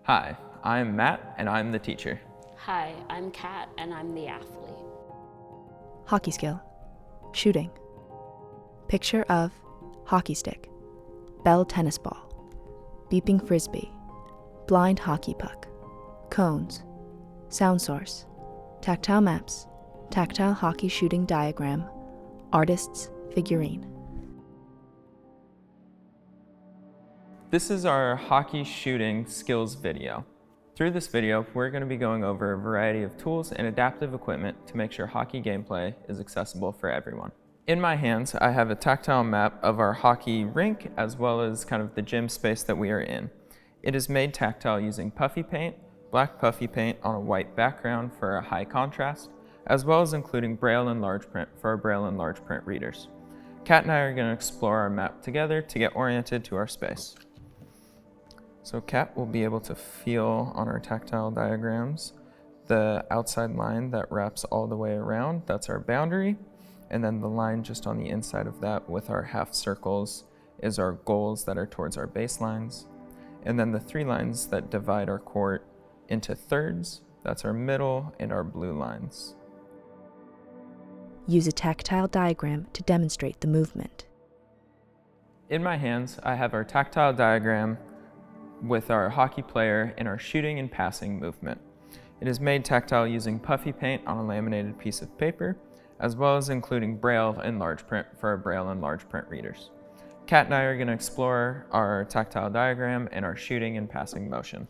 Hi, I'm Matt, and I'm the teacher. Hi, I'm Kat, and I'm the athlete. Hockey skill. Shooting. Picture of hockey stick, bell tennis ball, beeping frisbee, blind hockey puck, cones, sound source, tactile maps, tactile hockey shooting diagram, artist's figurine. This is our hockey shooting skills video. Through this video, we're going to be going over a variety of tools and adaptive equipment to make sure hockey gameplay is accessible for everyone. In my hands, I have a tactile map of our hockey rink as well as kind of the gym space that we are in. It is made tactile using puffy paint, black puffy paint on a white background for a high contrast, as well as including Braille and large print for our Braille and large print readers. Kat and I are going to explore our map together to get oriented to our space. So Kat will be able to feel on our tactile diagrams the outside line that wraps all the way around, that's our boundary, and then the line just on the inside of that with our half circles is our goals that are towards our baselines. And then the three lines that divide our court into thirds, that's our middle and our blue lines. Use a tactile diagram to demonstrate the movement. In my hands, I have our tactile diagram with our hockey player and our shooting and passing movement. It is made tactile using puffy paint on a laminated piece of paper, as well as including Braille and large print for our Braille and large print readers. Kat and I are going to explore our tactile diagram and our shooting and passing motion.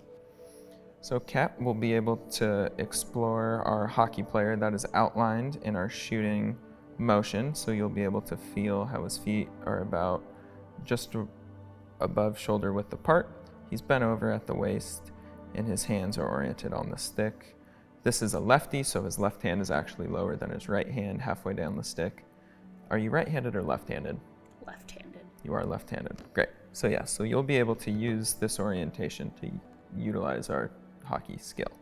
So Kat will be able to explore our hockey player that is outlined in our shooting motion, so you'll be able to feel how his feet are about just above shoulder width apart. He's bent over at the waist and his hands are oriented on the stick. This is a lefty, so his left hand is actually lower than his right hand halfway down the stick. Are you right-handed or left-handed? Left-handed. You are left-handed. Great. So you'll be able to use this orientation to utilize our hockey skill.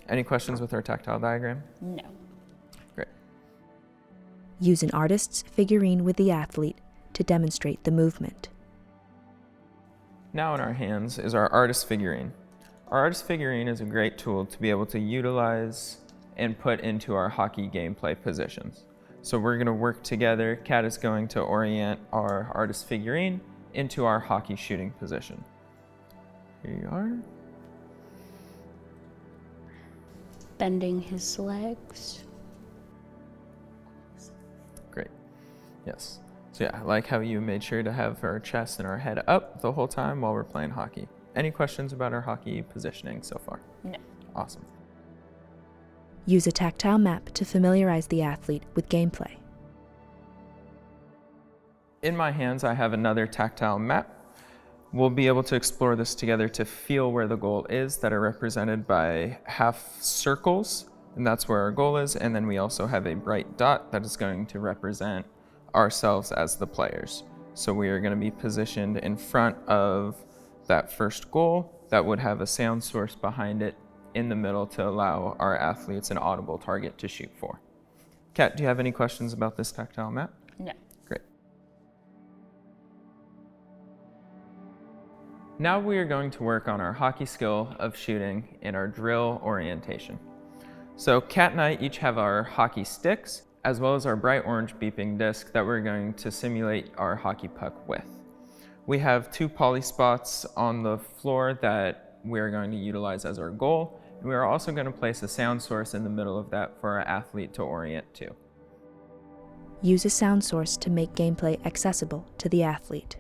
Any questions with our tactile diagram? No. Great. Use an artist's figurine with the athlete to demonstrate the movement. Now in our hands is our artist figurine. Our artist figurine is a great tool to be able to utilize and put into our hockey gameplay positions. So we're going to work together. Kat is going to orient our artist figurine into our hockey shooting position. Here you are. Bending his legs. Great. Yes. So yeah, I like how you made sure to have our chest and our head up the whole time while we're playing hockey. Any questions about our hockey positioning so far? No. Awesome. Use a tactile map to familiarize the athlete with gameplay. In my hands, I have another tactile map. We'll be able to explore this together to feel where the goal is that are represented by half circles, and that's where our goal is. And then we also have a bright dot that is going to represent ourselves as the players. So we are going to be positioned in front of that first goal that would have a sound source behind it in the middle to allow our athletes an audible target to shoot for. Kat, do you have any questions about this tactile map? No. Great. Now we are going to work on our hockey skill of shooting in our drill orientation. So Kat and I each have our hockey sticks, as well as our bright orange beeping disc that we're going to simulate our hockey puck with. We have two poly spots on the floor that we're going to utilize as our goal, and we are also going to place a sound source in the middle of that for our athlete to orient to. Use a sound source to make gameplay accessible to the athlete.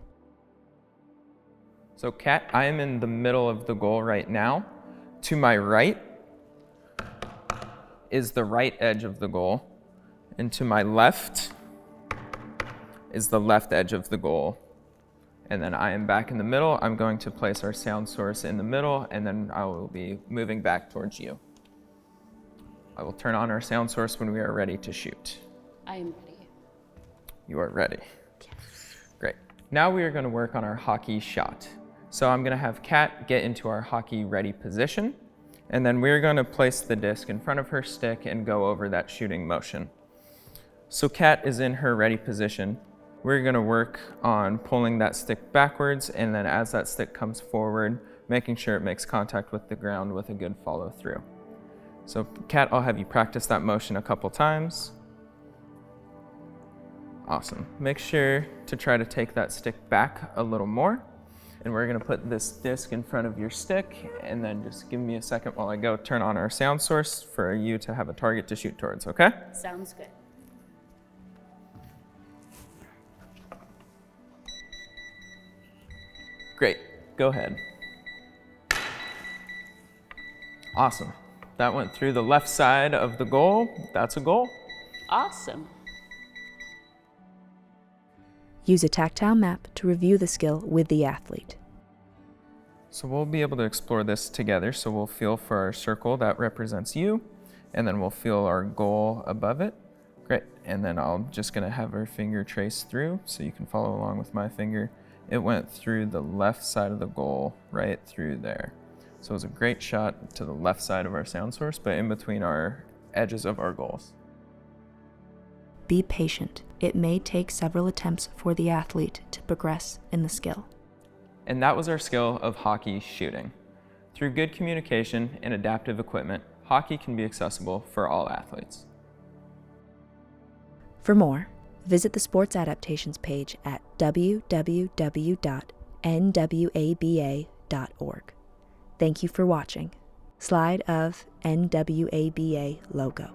So Kat, I am in the middle of the goal right now. To my right is the right edge of the goal, and to my left is the left edge of the goal. And then I am back in the middle. I'm going to place our sound source in the middle, and then I will be moving back towards you. I will turn on our sound source when we are ready to shoot. I am ready. You are ready. Yes. Great. Now we are going to work on our hockey shot. So I'm going to have Kat get into our hockey ready position, and then we're going to place the disc in front of her stick and go over that shooting motion. So Kat is in her ready position. We're going to work on pulling that stick backwards, and then as that stick comes forward, making sure it makes contact with the ground with a good follow through. So Kat, I'll have you practice that motion a couple times. Awesome. Make sure to try to take that stick back a little more. And we're gonna put this disc in front of your stick, and then just give me a second while I go turn on our sound source for you to have a target to shoot towards, okay? Sounds good. Great, go ahead. Awesome. That went through the left side of the goal. That's a goal. Awesome. Use a tactile map to review the skill with the athlete. So we'll be able to explore this together. So we'll feel for our circle that represents you, and then we'll feel our goal above it. Great, and then I'm just gonna have our finger trace through so you can follow along with my finger. It went through the left side of the goal, right through there. So it was a great shot to the left side of our sound source, but in between our edges of our goals. Be patient. It may take several attempts for the athlete to progress in the skill. And that was our skill of hockey shooting. Through good communication and adaptive equipment, hockey can be accessible for all athletes. For more, visit the Sports Adaptations page at www.nwaba.org. Thank you for watching. Slide of NWABA logo.